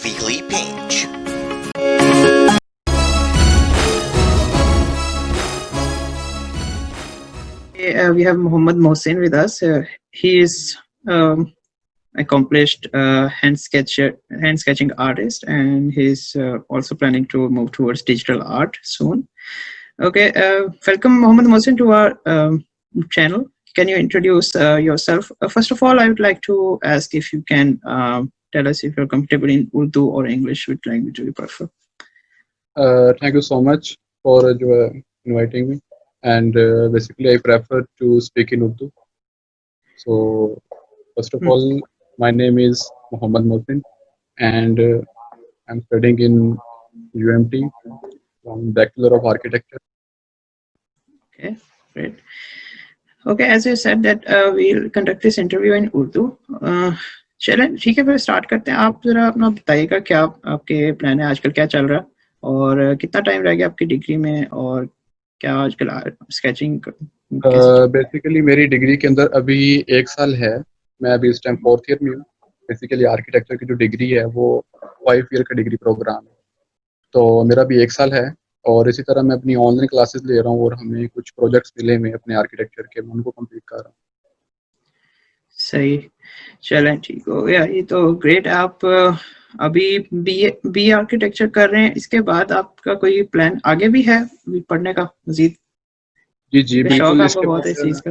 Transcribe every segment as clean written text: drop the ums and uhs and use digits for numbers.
weekly page. We have Mohammad Mohsin with us. He is accomplished hand sketching artist, and he's also planning to move towards digital art soon. Okay, welcome Mohammad Mohsin to our channel. Can you introduce yourself? First of all, I would like to ask if you can tell us if you're comfortable in Urdu or English, which language do you prefer? Thank you so much for inviting me. And basically, I prefer to speak in Urdu. So, first of all, my name is Mohammad Mohsin, and I'm studying in UMT from Bachelor of Architecture. Okay, great. Okay, as you said that we'll conduct this interview in Urdu. चलें ठीक है, फिर start करते हैं. आप जरा अपना बताइएगा क्या आपके प्लान है, आजकल क्या चल रहा है और कितना टाइम रह गया आपकी डिग्री में और क्या आजकल स्केचिंग बेसिकली मेरी डिग्री के अंदर अभी 1 साल है. मैं अभी इस टाइम 4th ईयर में हूँ. बेसिकली आर्किटेक्चर की जो डिग्री है वो 5 ईयर का डिग्री प्रोग्राम है, तो मेरा भी 1 साल है. और इसी तरह मैं अपनी ऑनलाइन क्लासेस ले रहा हूँ और हमें कुछ प्रोजेक्ट्स मिले हुए अपने आर्किटेक्चर के, मैं उनको कंप्लीट कर रहा हूँ. सही, चलें ठीक हो गया. ये तो ग्रेट. आप अभी बी आर्किटेक्चर कर रहे हैं, इसके बाद आपका कोई प्लान आगे भी है पढ़ने का मजीद? जी बिल्कुल. इसके बहुत है इस चीज का.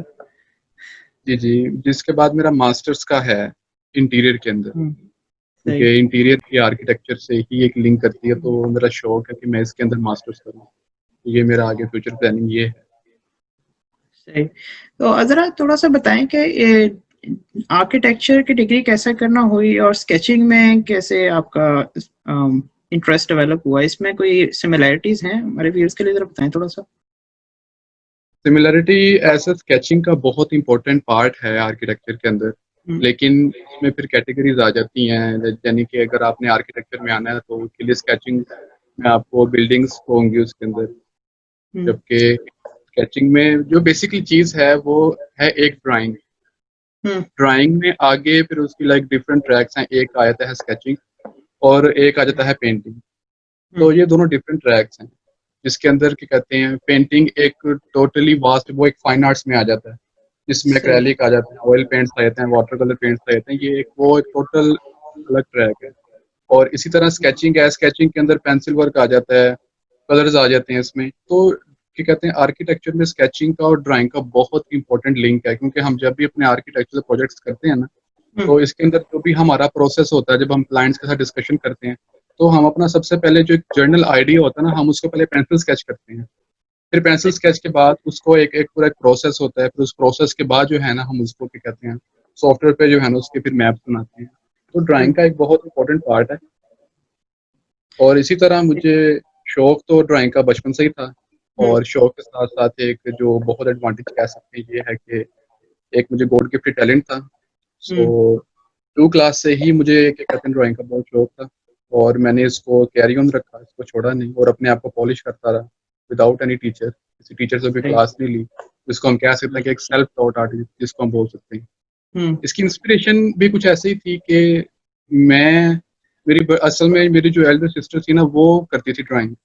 जी जिसके बाद मेरा मास्टर्स का है इंटीरियर के अंदर, क्योंकि इंटीरियर की आर्किटेक्चर से ही एक लिंक करती है, तो मेरा शौक है कि मैं इसके अंदर मास्टर्स करूँ. ये मेरा आगे फ्यूचर प्लानिंग ये है. सही. तो जरा थोड़ा सा बताएं कि आर्किटेक्चर की डिग्री कैसे करना हुई और स्केचिंग में कैसे आपका इंटरेस्ट डेवलप हुआ, इसमें कोई सिमिलैरिटीज हैं हमारे व्यूअर्स के लिए, जरा बताएं थोड़ा सा. सिमिलरिटी ऐसे स्केचिंग का बहुत इंपॉर्टेंट पार्ट है आर्किटेक्चर के अंदर, लेकिन इसमें फिर कैटेगरीज आ जाती हैं. यानी कि अगर आपने आर्किटेक्चर में आना है तो उसके लिए स्केचिंग में आपको बिल्डिंग्स होंगी उसके अंदर, जबकि स्केचिंग में जो बेसिकली चीज है वो है एक ड्राइंग. ड्राइंग में आगे फिर उसकी लाइक डिफरेंट ट्रैक्स हैं. एक आ जाता है स्केचिंग और एक आ जाता है पेंटिंग. तो ये दोनों डिफरेंट ट्रैक्स हैं, जिसके अंदर क्या कहते हैं, पेंटिंग एक टोटली वास्ट, वो एक फाइन आर्ट्स में आ जाता है, जिसमें एक्रेलिक आ जाते हैं, ऑयल पेंट्स आ जाते हैं, वाटर कलर पेंट्स आ जाते हैं. ये एक टोटल अलग ट्रैक है. और इसी तरह स्केचिंग है, स्केचिंग के अंदर पेंसिल वर्क आ जाता है, कलर्स आ जाते हैं इसमें. तो क्या कहते हैं, आर्किटेक्चर में स्केचिंग का और ड्राइंग का बहुत इंपॉर्टेंट लिंक है, क्योंकि हम जब भी अपने आर्किटेक्चर प्रोजेक्ट्स करते हैं ना, तो इसके अंदर जो भी हमारा प्रोसेस होता है, जब हम क्लाइंट्स के साथ डिस्कशन करते हैं, तो हम अपना सबसे पहले जो जर्नल आइडिया होता है ना, हम उसको पहले पेंसिल स्केच करते हैं. फिर पेंसिल स्केच के बाद उसको एक पूरा प्रोसेस होता है. फिर उस प्रोसेस के बाद जो है ना, हम उसको क्या कहते हैं, सॉफ्टवेयर पे जो है ना उसके फिर मैप्स बनाते हैं. तो ड्राइंग का एक बहुत इंपॉर्टेंट पार्ट है. और इसी तरह मुझे शौक तो ड्राइंग का बचपन से ही था, और शौक के साथ साथ एक जो बहुत एडवांटेज कह सकते हैं ये है कि एक मुझे गॉड गिफ्टेड टैलेंट था. सो 2 क्लास से ही मुझे क्या कहते हैं ड्राइंग का बहुत शौक था, और मैंने इसको कैरी ऑन रखा, इसको छोड़ा नहीं, और अपने आप को पॉलिश करता रहा विदाउट एनी टीचर. किसी टीचर से भी क्लास नहीं ली, जिसको हम कह सकते हैं कि एक सेल्फ टॉट आर्टिस्ट जिसको हम बोल सकते हैं. इसकी इंस्पिरेशन भी कुछ ऐसी ही थी कि असल में मेरी जो एल्डर सिस्टर थी ना, वो करती थी ड्राइंग.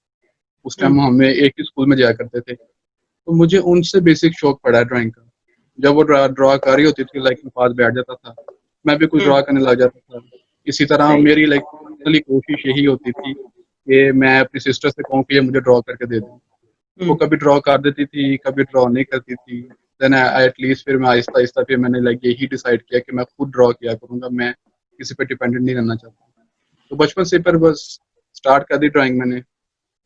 उस टाइम हमें एक ही स्कूल में जाया करते थे, तो मुझे उनसे बेसिक शौक पड़ा ड्राइंग का. जब वो ड्रा कर रही होती थी, लाइक मैं पास बैठ जाता था, मैं भी कुछ ड्रा करने लग जाता था. इसी तरह मेरी लाइक कोशिश यही होती थी कि मैं अपनी सिस्टर से कहूँ कि ये मुझे ड्रॉ करके दे दें. वो कभी ड्रॉ कर देती थी, कभी ड्रॉ नहीं करती थी. देन एटलीस्ट फिर मैं आहिस्ता आहिस्ता फिर मैंने लाइक यही डिसाइड किया कि मैं खुद ड्रॉ किया करूँगा, मैं किसी पे डिपेंडेंट नहीं रहना चाहता. तो बचपन से पर बस स्टार्ट कर दी ड्राइंग मैंने.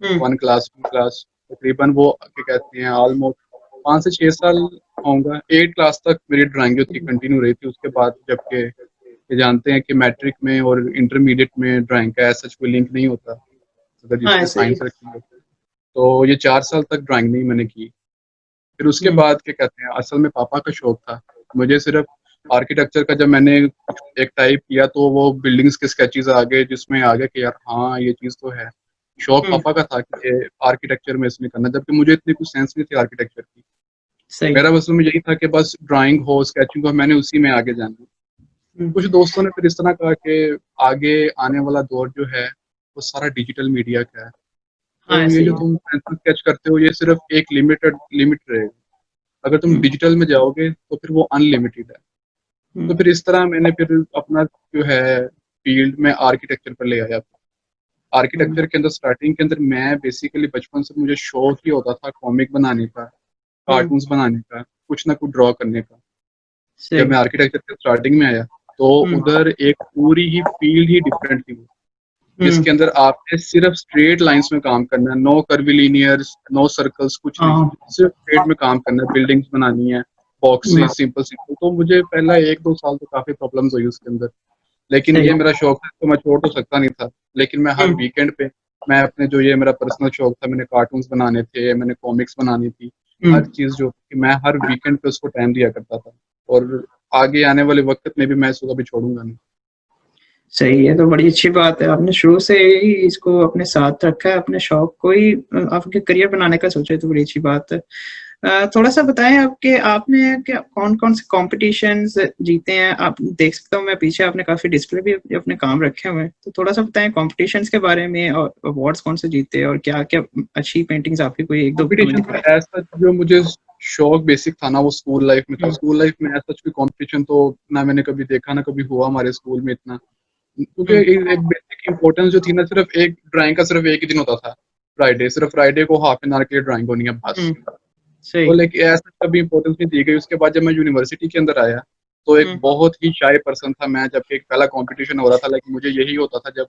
1 क्लास 2 क्लास तकरीबन वो क्या कहते हैं ऑलमोस्ट 5 से 6 साल होगा. 8 क्लास तक मेरी ड्राइंग जो थी कंटिन्यू रही थी. उसके बाद जबकि ये जानते हैं कि मैट्रिक में और इंटरमीडिएट में ड्राइंग का ऐसा कोई लिंक नहीं होता अगर जिसने साइंस रखी है. तो ये 4 साल तक ड्राइंग नहीं मैंने की. फिर उसके बाद क्या कहते हैं, असल में पापा का शौक था मुझे सिर्फ आर्किटेक्चर का. जब मैंने एक टाइप किया तो वो बिल्डिंग्स के स्केचेस आ गए, जिसमें आ गया कि यार हाँ ये चीज़ तो है. शौक पापा का था कि आर्किटेक्चर में इसमें करना, जबकि मुझे इतनी कुछ सेंस नहीं थी आर्किटेक्चर की. मेरा बस में यही था कि बस ड्राइंग हो, स्केचिंग हो, मैंने उसी में आगे जाना. कुछ दोस्तों ने फिर इस तरह कहा कि आगे आने वाला दौर जो है वो सारा डिजिटल मीडिया का है, हाँ तो ये ऐसे जो ही है। तुम पेंसिल स्केच करते हो ये सिर्फ एक लिमिट रहेगा, अगर तुम हम्म, डिजिटल में जाओगे तो फिर वो अनलिमिटेड है। तो हम्म, फिर इस तरह मैंने फिर अपना जो है फील्ड में आर्किटेक्चर पर ले आया। हम्म, आर्किटेक्चर के अंदर स्टार्टिंग के अंदर मैं बेसिकली बचपन से मुझे शौक ही होता था कॉमिक बनाने का, हम्म, कार्टून्स बनाने का, कुछ ना कुछ ड्रॉ करने का। जब सही। मैं आर्किटेक्चर के स्टार्टिंग में आया तो हम्म, उधर एक पूरी ही फील्ड ही डिफरेंट थी, हम्म, जिसके अंदर आपने सिर्फ स्ट्रेट लाइंस में काम करना है, नो कर्विलीनियर्स, नो सर्कल्स, कुछ नहीं, हाँ, सिर्फ स्ट्रेट में काम करना है, बिल्डिंग्स बनानी है, हम्म, बॉक्सेस, सिंपल सिंपल। तो मुझे पहला 1-2 साल तो काफी प्रॉब्लम्स हुई उसके अंदर, लेकिन सही। ये मेरा शौक था तो मैं छोड़ तो सकता नहीं था। लेकिन मैं हर हम्म, वीकेंड पे मैं अपने जो ये मेरा पर्सनल शौक था, मैंने कार्टून्स बनाने थे, मैंने कॉमिक्स बनानी थी, हर हम्म, चीज जो थी मैं हर वीकेंड पे उसको टाइम दिया करता था, और आगे आने वाले वक्त में भी मैं इसको कभी छोड़ूंगा नहीं। सही है। तो बड़ी अच्छी बात है, आपने शुरू से ही इसको अपने साथ रखा है, अपने शौक को ही आपके करियर बनाने का सोचा है, तो बड़ी अच्छी बात है। थोड़ा सा बताएं आपके आपने क्या कौन कौन से कॉम्पिटिशन्स जीते हैं? आप देख सकता हूँ मैं पीछे, आपने काफी डिस्प्ले भी अपने काम रखे हुए हैं, तो थोड़ा सा बताएं कॉम्पिटिशन्स के बारे में और अवार्ड्स कौन से जीते और क्या क्या अच्छी पेंटिंग्स आपकी कोई एक दो हमें कंपटीशन तो दिखाएं। ऐसा जो मुझे शौक बेसिक था ना वो स्कूल लाइफ में था। हम्म, स्कूल लाइफ में ऐसा कोई कंपटीशन तो ना मैंने कभी देखा ना कभी हुआ हमारे स्कूल में इतना, क्योंकि हम्म, एक बेसिक इंपॉर्टेंस जो थी ना, सिर्फ एक ड्राइंग का सिर्फ एक ही दिन होता था, फ्राइडे, सिर्फ फ्राइडे को हाफ एन आवर के लिए ड्राइंग होनी है बस। हम्म, सही। तो लेकिन ऐसा कभी इंपॉर्टेंस नहीं दी गई। उसके बाद जब मैं यूनिवर्सिटी के अंदर आया तो एक हम्म, बहुत ही शाय पर्सन था मैं, जब एक पहला कंपटीशन हो रहा था, लाइक मुझे यही होता था जब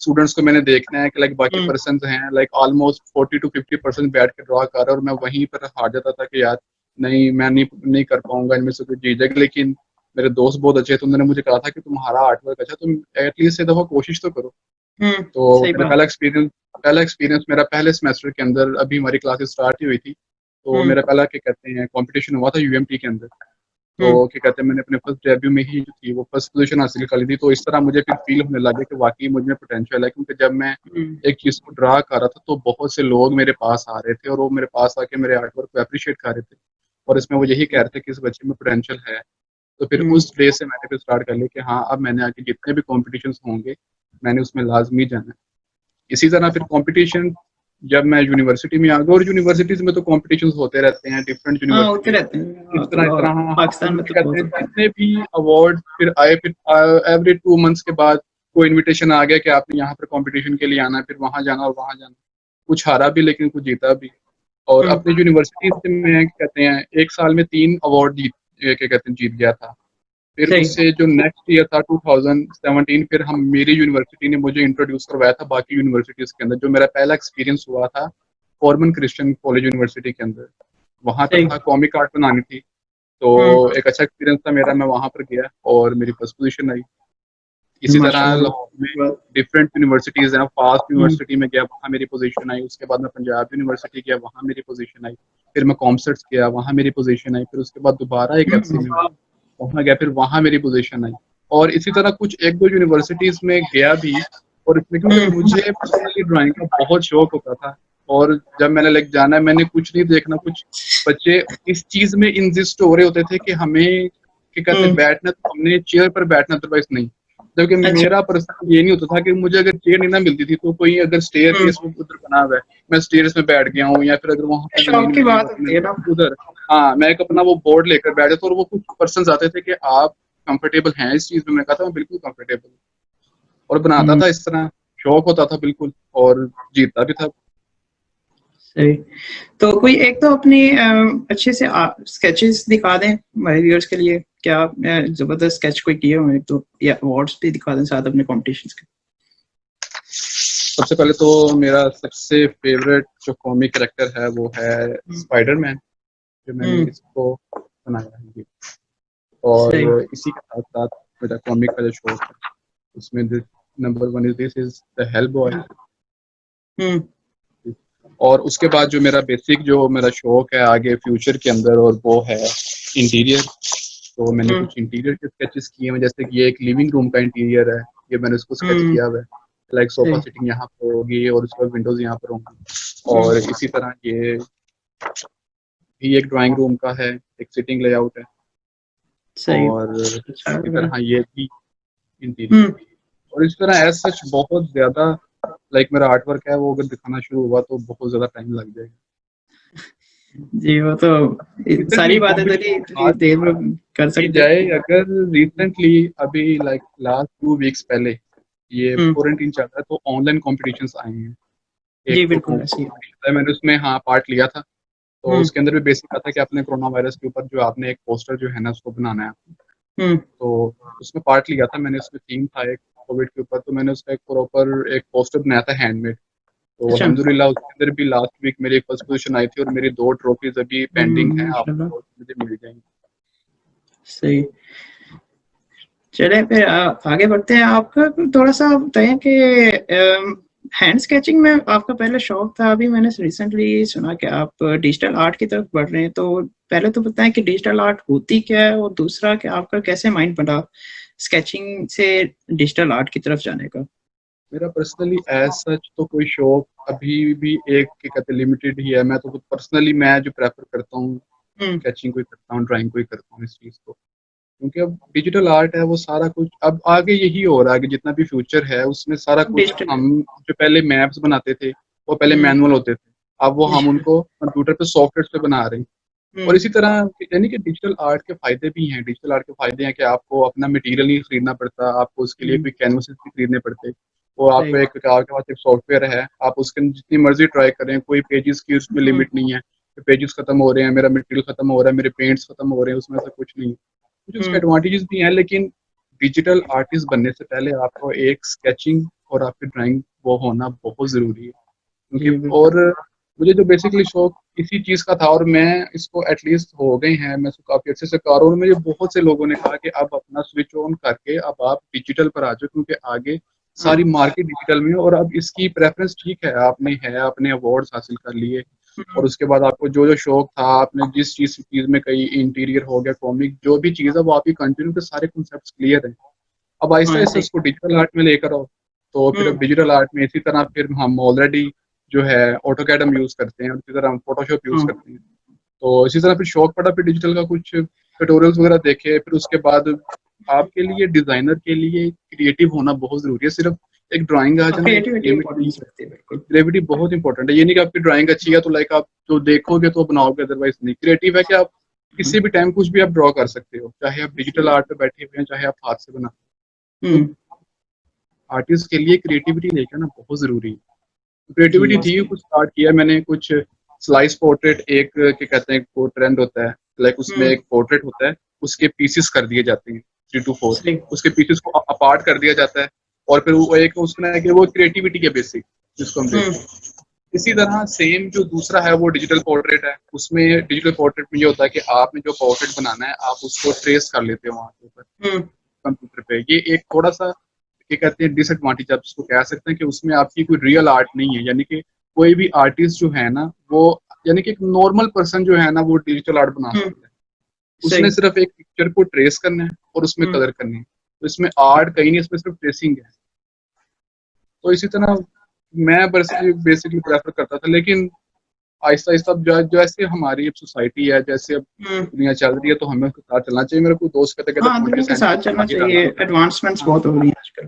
स्टूडेंट्स को मैंने देखना है कि लाइक बाकी हम्म, पर्सन हैं लाइक ऑलमोस्ट 40-50% बैठ के ड्रॉ कर रहे हैं, और मैं वहीं पर हार जाता था कि यार नहीं, मैं नहीं कर पाऊंगा, इनमें से कुछ जीत जाएगा। लेकिन मेरे दोस्त बहुत अच्छे थे, उन्होंने मुझे कहा था कि तुम्हारा आर्ट वर्क अच्छा, तुम एटलीस्ट ये दफा कोशिश तो करो। तो सही मेरा बात। पहला एक्सपीरियंस मेरा पहले सेमेस्टर के अंदर, अभी हमारी क्लासेस स्टार्ट ही हुई थी, तो हम्म, मेरा पहला क्या कहते हैं कंपटीशन हुआ था यूएमटी के अंदर। तो हम्म, क्या कहते हैं मैंने अपने फर्स्ट डेब्यू में ही जो थी वो फर्स्ट पोजीशन हासिल कर ली थी। तो इस तरह मुझे फिर फील होने लगा कि वाकई मुझ में पोटेंशियल है, क्योंकि जब मैं हम्म, एक चीज को ड्रा कर रहा था तो बहुत से लोग मेरे पास आ रहे थे और वो मेरे पास आके मेरे आर्ट वर्क को अप्रिशिएट कर रहे थे, और इसमें वो यही कह रहे थे कि इस बच्चे में पोटेंशियल है। तो फिर हम्म, उस डे से मैंने फिर स्टार्ट कर लिया कि हाँ अब मैंने आगे जितने भी कॉम्पिटिशन होंगे मैंने उसमें लाजमी जाना है। इसी तरह फिर कंपटीशन जब मैं यूनिवर्सिटी में आ गया, और यूनिवर्सिटीज में तो कॉम्पिटिशन्स होते रहते हैं, डिफरेंट हाँ होते यूनिवर्सिटीज रहते हैं, हाँ, इस लाहौर तरह हाँ हाँ, पाकिस्तान फिर में तो क्या कहते बहुत हैं होता है। जितने भी अवार्ड फिर आए, फिर एवरी 2 मंथ्स के बाद कोई इनविटेशन आ गया कि आपने यहाँ पर कंपटीशन के लिए आना है, फिर वहां जाना और वहां जाना। कुछ हारा भी लेकिन कुछ जीता भी। और हम्म, अपनी यूनिवर्सिटी से मैं कहते हैं एक साल में 3 अवार्ड क्या कहते हैं जीत गया था। फिर सही। उससे जो नेक्स्ट ईयर था 2017, फिर हम मेरी यूनिवर्सिटी ने मुझे इंट्रोड्यूस करवाया था बाकी यूनिवर्सिटीज के अंदर, जो मेरा पहला एक्सपीरियंस हुआ था फॉरमन क्रिश्चियन कॉलेज यूनिवर्सिटी के अंदर। वहां पर सही। था कॉमिक आर्ट बनानी थी, तो हम्म, एक अच्छा एक्सपीरियंस था मेरा, मैं वहां पर गया और मेरी फर्स्ट पोजीशन आई। इसी तरह माशाल्लाह। लाहौर में डिफरेंट यूनिवर्सिटीज हैं, फास्ट हम्म, यूनिवर्सिटी में गया, वहाँ मेरी पोजीशन आई। उसके बाद मैं पंजाब यूनिवर्सिटी गया, वहाँ मेरी पोजीशन आई। फिर मैं कॉमसर्ट्स गया, वहाँ मेरी पोजीशन आई। फिर उसके बाद दोबारा एक एफसी में हम्म, वहां गया, फिर वहां मेरी पोजीशन आई। और इसी तरह कुछ एक दो यूनिवर्सिटीज में गया भी। और इसमें क्योंकि हम्म, मुझे पर्सनली ड्राइंग का बहुत शौक होता था, और जब मैंने लाइक जाना है मैंने कुछ नहीं देखना, कुछ बच्चे इस चीज में इंजिस्ट हो रहे होते थे कि हमें क्या कहते हैं हम्म, बैठना, तो हमने चेयर पर बैठना, अदरवाइज नहीं। जबकि अच्छा। मेरा पर्सनल ये नहीं होता था कि मुझे अगर चेयर नहीं ना मिलती थी तो कोई अगर स्टेयर हम्म, केस उधर बना हुआ है, मैं स्टेयर्स में बैठ गया हूँ, या फिर अगर वहां पे शौक जमीन की मिली बात हो तो होती मैं है ना। उधर, हाँ मैं एक अपना वो बोर्ड लेकर बैठ जाता। और वो कुछ पर्सन आते थे कि आप कंफर्टेबल हैं इस चीज में, मैं कहता हूँ बिल्कुल कंफर्टेबल, और बनाता हम्म, था इस तरह, शौक होता था बिल्कुल, और जीतता भी था। सही। तो कोई एक तो अपनी अच्छे से स्केचेस दिखा दें हमारे व्यूअर्स के लिए, क्या आपने जबरदस्त स्केच कोई किए हुए हैं तो, या अवार्ड्स भी दिखा दें साथ अपने कॉम्पिटिशन्स के। सबसे पहले तो मेरा सबसे फेवरेट जो कॉमिक कैरेक्टर है वो है हम्म, स्पाइडरमैन, जो मैंने हम्म, इसको बनाया है। सही। और इसी के साथ साथ मेरा कॉमिक का जो शौक है उसमें number one is this is the hell boy. हम्म, हम्म, और उसके बाद जो मेरा बेसिक जो मेरा शौक है आगे फ्यूचर के अंदर, और वो है इंटीरियर। तो मैंने हम्म, कुछ इंटीरियर के स्केचेस किए हैं, जैसे कि ये एक लिविंग रूम का इंटीरियर है, ये मैंने उसको स्केच हम्म, किया हुआ है। लाइक सोफा सही। सिटिंग यहाँ पर होगी और उसके बाद विंडोज यहाँ पर होंगी। हम्म, और इसी तरह ये भी एक ड्राइंग रूम का है, एक सिटिंग लेआउट है। सही। और अच्छा इसी लग रहा तरह है। ये भी इंटीरियर, और इस तरह एज सच बहुत ज्यादा लाइक मेरा आर्ट वर्क है वो अगर दिखाना शुरू हुआ तो बहुत ज्यादा टाइम लग जाएगा। जी, वो तो सारी रिसेंटली बातें तो नहीं कॉम्पिटिशन इतनी देर में कर की सकते। जाए, अगर रिसेंटली अभी लाइक लास्ट 2 वीक्स पहले ये हम्म। क्वारंटीन चल रहा है तो ऑनलाइन कॉम्पिटिशन्स आए हैं। एक जी तो बिल्कुल ऐसी है। कॉम्पिटिशन है, मैंने उसमें हाँ पार्ट लिया था। तो हम्म। उसके अंदर भी बेसिक आता है कि आपने कोरोना वायरस के ऊपर जो आपने एक पोस्टर जो है ना उसको बनाना है। हम्म। तो उसमें पार्ट लिया था मैंने, उसमें थीम था एक कोविड के ऊपर, तो मैंने उसका एक प्रॉपर एक पोस्टर बनाया था हैंडमेड। तो अच्छा। अल्हम्दुलिल्लाह उसके अंदर भी लास्ट वीक मेरी फर्स्ट पोजीशन आई थी, और मेरी 2 ट्रॉफीज अभी पेंडिंग हैं, माशाल्लाह। आपको मुझे मिल जाएंगी। सही। चले फिर आगे बढ़ते हैं। आपका थोड़ा सा बताएं कि हैंड स्केचिंग में आपका पहले शौक था, अभी मैंने रिसेंटली सुना कि आप डिजिटल आर्ट की तरफ बढ़ रहे हैं, तो पहले तो बताएं कि डिजिटल आर्ट होती क्या है, और दूसरा कि आपका कैसे माइंड बना स्केचिंग से डिजिटल आर्ट की तरफ जाने का। मेरा पर्सनली एज सच तो कोई शौक अभी भी एक क्या कहते हैं लिमिटेड ही है। मैं तो पर्सनली मैं जो प्रेफर करता हूँ हम्म। स्केचिंग को ही करता हूँ, ड्राइंग को ही करता हूँ इस चीज़ को। क्योंकि अब डिजिटल आर्ट है वो सारा कुछ अब आगे यही हो रहा है कि जितना भी फ्यूचर है उसमें सारा कुछ डिजिटल है। हम जो पहले मैप्स बनाते थे वो पहले हम्म। मैनुअल होते थे, अब वो हम उनको कंप्यूटर पे सॉफ्टवेयर पे बना रहे हैं। और हम्म। इसी तरह यानी कि डिजिटल आर्ट के फायदे भी हैं। डिजिटल आर्ट के फायदे हैं कि आपको अपना मटेरियल नहीं खरीदना पड़ता, आपको उसके लिए हम्म। कोई कैनवसेस नहीं खरीदने पड़ते। वो सही। आपको एक आपके पास एक सॉफ्टवेयर है, आप उसके जितनी मर्जी ट्राई करें, कोई पेजेस की उसमें हम्म। लिमिट नहीं है। पेजेस खत्म हो रहे हैं, मेरा मटेरियल खत्म हो रहा है, मेरे पेंट्स खत्म हो रहे हैं, उसमें से कुछ नहीं। कुछ उसके हम्म। एडवांटेजेस भी हैं, लेकिन डिजिटल आर्टिस्ट बनने से पहले आपको एक स्केचिंग और आपकी ड्राइंग वो होना बहुत ज़रूरी है। क्योंकि जी बिल्कुल। और मुझे जो बेसिकली शौक इसी चीज़ का था, और मैं इसको एटलीस्ट हो गए हैं, मैं इसको काफ़ी अच्छे से कर रहा हूँ। और मुझे बहुत से लोगों ने कहा कि अब अपना स्विच ऑन करके अब आप डिजिटल पर आ जाओ, क्योंकि आगे हाँ। सारी मार्केट डिजिटल में है। और अब इसकी प्रेफरेंस ठीक है आपने अवार्ड्स हासिल कर लिए, और हम्म। उसके बाद आपको जो जो शौक था, आपने जिस चीज़ में कहीं इंटीरियर हो गया, कॉमिक जो भी चीज़ है वो आपकी कंटिन्यू के सारे कॉन्सेप्ट्स क्लियर हैं। अब आहिस्ता हाँ आहिस्ता ऐसे ही। उसको डिजिटल आर्ट में लेकर आओ। तो फिर अब हम्म। डिजिटल आर्ट में इसी तरह फिर हम ऑलरेडी जो है ऑटोकैड हम यूज़ करते हैं, और इसी तरह हम फोटोशॉप यूज़ हाँ। करते हैं। तो इसी तरह फिर शौक पड़ा, फिर डिजिटल का कुछ ट्यूटोरियल्स वगैरह देखे। फिर उसके बाद आपके लिए डिज़ाइनर के लिए क्रिएटिव होना बहुत ज़रूरी है। सिर्फ एक ड्राइंग आ जाना एक क्रिएटिविटी लिमिट नहीं इंपॉर्टेंस है। रखती है बिल्कुल। क्रिएटिविटी बहुत इंपॉर्टेंट है। ये नहीं कि आपकी ड्राइंग अच्छी है तो लाइक आप जो देखोगे तो बनाओगे, अदरवाइज नहीं। क्रिएटिव है कि आप किसी भी टाइम कुछ भी आप ड्रॉ कर सकते हो, चाहे आप डिजिटल आर्ट पे बैठे हुए हैं, चाहे आप हाथ से बना। तो हम्म। आर्टिस्ट के लिए क्रिएटिविटी लेकर ना बहुत जरूरी है। जी क्रिएटिविटी थी, सही। कुछ स्टार्ट किया मैंने कुछ स्लाइस पोर्ट्रेट, एक क्या कहते हैं वो ट्रेंड होता है, लाइक उसमें हम्म। एक पोर्ट्रेट होता है, उसके पीसेस कर दिए जाते हैं 3 to 4, सही। उसके पीसेस को अपार्ट कर दिया जाता है। और फिर वो एक उसमें है कि वो क्रिएटिविटी के बेसिक जिसको हम हम्म। देखते हैं। इसी तरह सेम जो दूसरा है वो डिजिटल पोर्ट्रेट है। उसमें डिजिटल पोर्ट्रेट में ये होता है कि आपने जो पोर्ट्रेट बनाना है आप उसको ट्रेस कर लेते हो वहां के ऊपर हम्म। कंप्यूटर पे। ये एक थोड़ा सा ये कहते हैं डिसएडवांटेज आप उसको कह सकते हैं कि उसमें आपकी कोई रियल आर्ट नहीं है। यानी कि कोई भी आर्टिस्ट जो है ना वो, यानी कि एक नॉर्मल पर्सन जो है ना वो डिजिटल आर्ट बना हम्म। सकता है। उसने सही। सिर्फ एक पिक्चर को ट्रेस करना है और उसमें हम्म। कलर करनी है। तो इसमें आर्ट कहीं नहीं, इसमें सिर्फ ट्रेसिंग है। तो इसी तरह मैं बस बेसिकली प्रेफर करता था, लेकिन आहिस्ता आहिस्ता अब जैसे हमारी अब सोसाइटी है, जैसे अब हम्म। दुनिया चल रही है, तो हमें उसके साथ चलना चाहिए। मेरा कोई दोस्त कहता हाँ दुनिया के 20 साथ चलना आगे चाहिए, जाना होगा। एडवांसमेंट्स हाँ, बहुत हो रही है आजकल।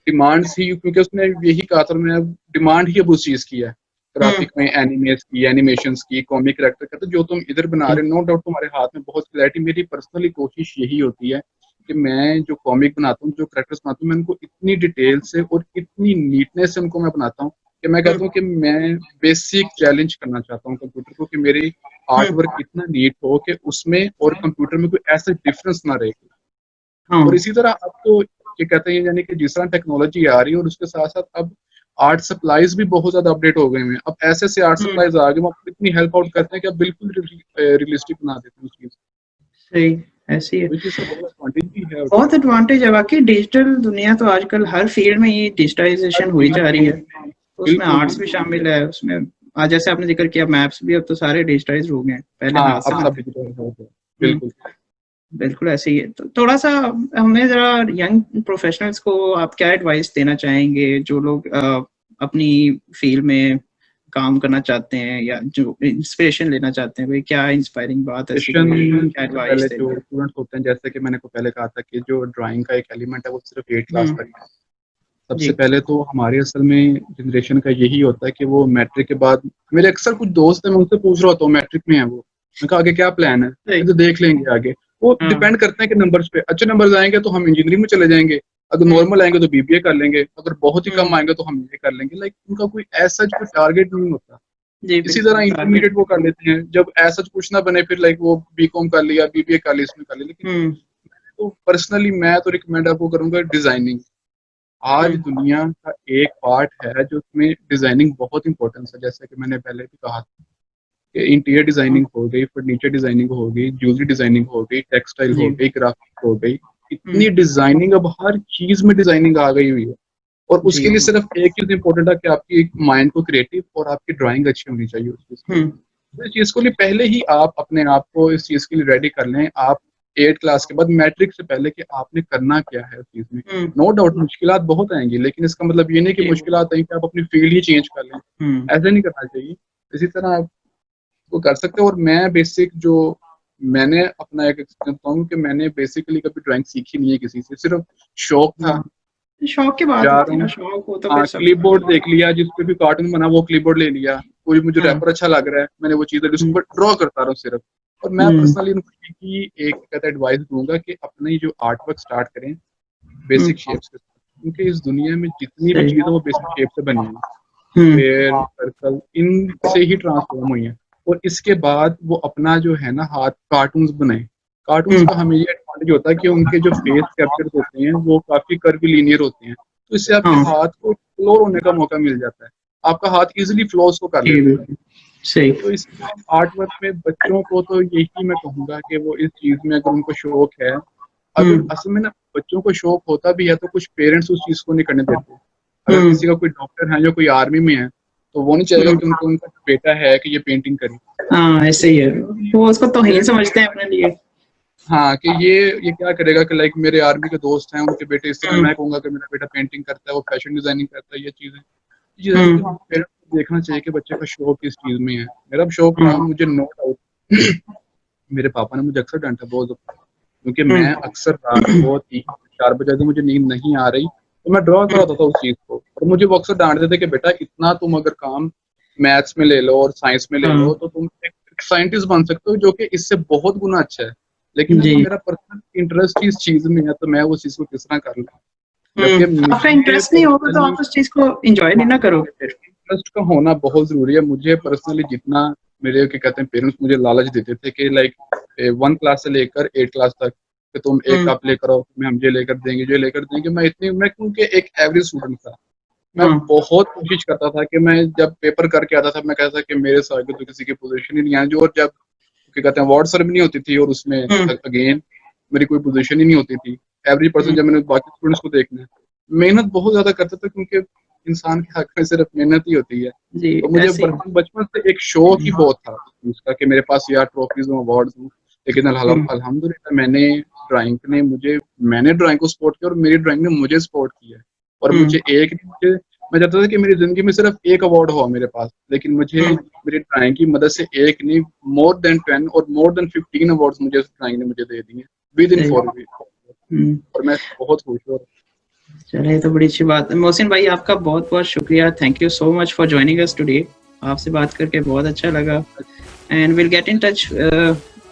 डिमांड्स ही, क्योंकि उसने यही कहा था, मैंने डिमांड ही अब उस चीज की है। हम्म। ग्राफिक में एनिमेस की, एनिमेशंस की, कॉमिक कैरेक्टर का, तो जो तुम इधर बना जी। रहे हो नो डाउट तुम्हारे हाथ में बहुत क्लैरिटी। मेरी पर्सनली कोशिश यही होती है कि मैं जो कॉमिक बनाता हूँ, जो कैरेक्टर्स बनाता हूँ, मैं उनको इतनी डिटेल से और इतनी नीटनेस से उनको मैं बनाता हूँ कि मैं कहता हम्म। हूँ कि मैं बेसिक चैलेंज करना चाहता हूँ कंप्यूटर को कि मेरी आर्ट हम्म। वर्क इतना नीट हो कि उसमें और कंप्यूटर में कोई ऐसा डिफरेंस ना रहे। और हाँ। इसी तरह अब तो क्या कहते हैं, यानी कि जिस तरह टेक्नोलॉजी आ रही है और उसके साथ साथ अब आर्ट सप्लाईज भी बहुत ज्यादा अपडेट हो गए हैं। अब ऐसे ऐसे आर्ट हम्म। सप्लाईज आ गए, वो आपको इतनी हेल्प आउट करते हैं कि आप बिल्कुल रियलिस्टिक बना देते हैं उस चीज, सही। ऐसी है। तो इस चीज का बहुत एडवांटेज भी है और बहुत डिसएडवांटेज। एडवांटेज है बाकी। डिजिटल दुनिया तो आजकल हर फील्ड में ही डिजिटाइजेशन हुई जा रही है, तो उसमें बिल्कुल आर्ट्स भी बिल्कुल। शामिल है उसमें। आज जैसे आपने जिक्र किया मैप्स भी अब तो सारे डिजिटाइज हो गए हैं, पहले हाँ, हाथ से अब सब बनते थे। डिजिटल हो गया। हम्म। बिल्कुल। बिल्कुल ऐसे ही है। तो थोड़ा सा हमें जरा यंग प्रोफेशनल्स को आप क्या एडवाइस देना चाहेंगे, जो लोग अपनी फील्ड में काम करना चाहते हैं या जो इंस्पिरेशन लेना चाहते हैं, भाई क्या इंस्पायरिंग बात है, क्या पहले एडवाइस जो स्टूडेंट्स होते हैं, जैसे कि मैंने को पहले कहा था कि जो ड्राइंग का एक एलिमेंट है वो सिर्फ 8 क्लास तक है। सबसे पहले तो हमारे असल में जनरेशन का यही होता है कि वो मैट्रिक के बाद, मेरे अक्सर कुछ दोस्त हैं, मैं उनसे पूछ रहा होता हूँ मैट्रिक में है वो, मैं कहा आगे क्या प्लान है, तो देख लेंगे आगे। वो डिपेंड करते हैं कि नंबर्स पे, अच्छे नंबर्स आएंगे तो हम इंजीनियरिंग में चले जाएंगे, अगर नॉर्मल आएंगे तो बीबीए कर लेंगे, अगर बहुत ही कम आएंगे तो हम ये कर लेंगे। लाइक उनका कोई ऐसा कोई टारगेट नहीं होता। इसी तरह इंटरमीडिएट वो कर लेते हैं, जब ऐसा कुछ ना बने फिर लाइक वो बीकॉम कर लिया, बीबीए कर लिया, इसमें कर लिया। लेकिन तो पर्सनली मैं तो रिकमेंड आपको करूंगा डिजाइनिंग। आज दुनिया का एक पार्ट है जो उसमें डिजाइनिंग बहुत इंपॉर्टेंस है। जैसे कि मैंने पहले भी कहा था कि इंटीरियर डिजाइनिंग हो गई, फर्नीचर डिजाइनिंग हो गई, ज्वेलरी डिजाइनिंग हो गई, टेक्सटाइल हो गई, ग्राफिक हो गई, इतनी डिजाइनिंग, अब हर चीज में डिजाइनिंग आ गई हुई है। और उसके लिए सिर्फ एक चीज इंपॉर्टेंट है कि आपकी माइंड को क्रिएटिव और आपकी ड्राइंग अच्छी होनी चाहिए उस चीज की। तो इस चीज को लिए पहले ही आप अपने आप को इस चीज के लिए रेडी कर लें। आप 8 क्लास के बाद मैट्रिक से पहले कि आपने करना क्या है उस चीज में। नो डाउट मुश्किलात बहुत आएंगी, लेकिन इसका मतलब ये नहीं कि मुश्किलात आई कि आप अपनी फील्ड ही चेंज कर लें, ऐसा नहीं करना चाहिए। इसी तरह आप वो कर सकते हो। और मैं बेसिक जो मैंने अपना एक करता हूँ कि मैंने बेसिकली कभी ड्राइंग सीखी नहीं है किसी से, सिर्फ शौक था। शौक की बात होती है ना, शौक हो तो फिर क्लिप बोर्ड देख लिया, जिसपे भी कार्टून बना वो क्लिप बोर्ड ले लिया, कोई मुझे रैपर अच्छा लग रहा है, मैंने वो चीज उसके ऊपर ड्रॉ करता रहा सिर्फ। और मैं पर्सनली उनको एक कहता एडवाइस दूंगा कि अपनी जो आर्ट वर्क स्टार्ट करें बेसिक शेप्स के साथ, क्योंकि इस दुनिया में जितनी भी चीजें वो बेसिक शेप से बनी है, पेड़, सर्कल, इनसे ही ट्रांसफॉर्म हुई है। और इसके बाद वो अपना जो है ना हाथ कार्टून्स बनाए। कार्टून्स का हमें ये एडवांटेज होता है कि उनके जो फेस कैप्चर होते हैं वो काफी कर्वीलिनियर होते हैं, तो इससे आपके हाथ को एक्सप्लोर होने का मौका मिल जाता है, आपका हाथ इजिली फ्लॉस को कर लेता है। सही। तो इस आर्ट वर्क में बच्चों को तो यही मैं कहूंगा कि वो इस चीज में अगर उनको शौक है, अगर असल में ना बच्चों को शौक होता भी है तो कुछ पेरेंट्स उस चीज को नहीं करने देते। अगर किसी का कोई डॉक्टर है या कोई आर्मी में है तो वो नहीं चाहेगा कि उनका बेटा है कि ये पेंटिंग करे। हाँ ऐसे ही है, वो उसको तौहीन समझते हैं अपने लिए। हाँ कि ये क्या करेगा कि लाइक मेरे आर्मी के दोस्त हैं उनके बेटे इस तरह, मैं कहूंगा कि मेरा बेटा पेंटिंग करता है, वो फैशन डिजाइनिंग करता है, ये चीजें पेरेंट्स को देखना चाहिए कि बच्चे का शौक किस चीज में है। मेरा शौक था, मुझे नो डाउट मेरे पापा ने मुझे अक्सर डांटा बहुत, क्योंकि मैं अक्सर रात को 3-4 बजे से मुझे नींद नहीं आ रही तो मैं ड्रॉ कराता था उस चीज को, और मुझे वो अक्सर डांटते थे कि बेटा इतना तुम अगर काम मैथ्स में ले लो और साइंस में ले लो तो तुम एक साइंटिस्ट बन सकते हो, जो कि इससे बहुत गुना अच्छा है। लेकिन मेरा पर्सनल इंटरेस्ट इस चीज में है तो मैं उस चीज को किस तरह कर लूँ। आपका इंटरेस्ट नहीं होगा तो आप उस चीज को एंजॉय नहीं ना करोगे। फिर इंटरेस्ट का होना बहुत जरूरी है। मुझे पर्सनली जितना मेरे क्या कहते हैं पेरेंट्स मुझे लालच देते थे कि लाइक 1 क्लास से लेकर 8 क्लास तक कि तुम एक कप लेकर आओ, मैं हम ये लेकर देंगे, जो लेकर देंगे। मैं क्योंकि एक एवरेज स्टूडेंट था, मैं बहुत कोशिश करता था कि मैं जब पेपर करके आता था मैं कहता था कि मेरे से आगे तो किसी की पोजीशन ही नहीं है। जो और जब क्या कहते हैं अवार्ड सेरेमनी होती थी और उसमें अगेन मेरी कोई पोजीशन ही नहीं होती थी, एवरेज पर्सन जब मैंने बाकी स्टूडेंट्स को देखना, मेहनत बहुत ज्यादा करता था क्योंकि इंसान के हक में सिर्फ मेहनत ही होती है। तो मुझे बचपन से एक शौक ही बहुत था उसका कि मेरे पास यार ट्रॉफीज हो, अवार्ड हो। लेकिन अल्हम्दुलिल्लाह मैंने ड्राइंग को सपोर्ट किया और मेरी ड्राइंग ने मुझे सपोर्ट किया। और मैं चाहता था कि मेरी जिंदगी में सिर्फ एक अवार्ड हो मेरे पास, लेकिन मुझे मेरी ड्राइंग की मदद से एक नहीं मोर देन 10 और मोर देन 15 अवार्ड्स मुझे ड्राइंग ने मुझे दे दिए विद इन 4 वीक, और मैं बहुत खुश हूँ। चलिए तो बड़ी अच्छी बात है। मोहसिन भाई आपका बहुत बहुत शुक्रिया, thank you so much for joining us today. आपसे बात करके बहुत अच्छा लगा and will get in touch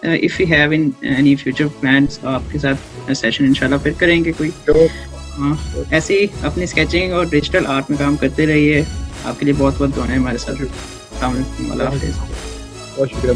if you have in any future plans. आपके साथ सेशन इंशाल्लाह फिर करेंगे कोई। ऐसे ही अपनी स्केचिंग और डिजिटल आर्ट में काम करते रहिए। आपके लिए बहुत बहुत दुआएं हमारे साथ। बहुत शुक्रिया।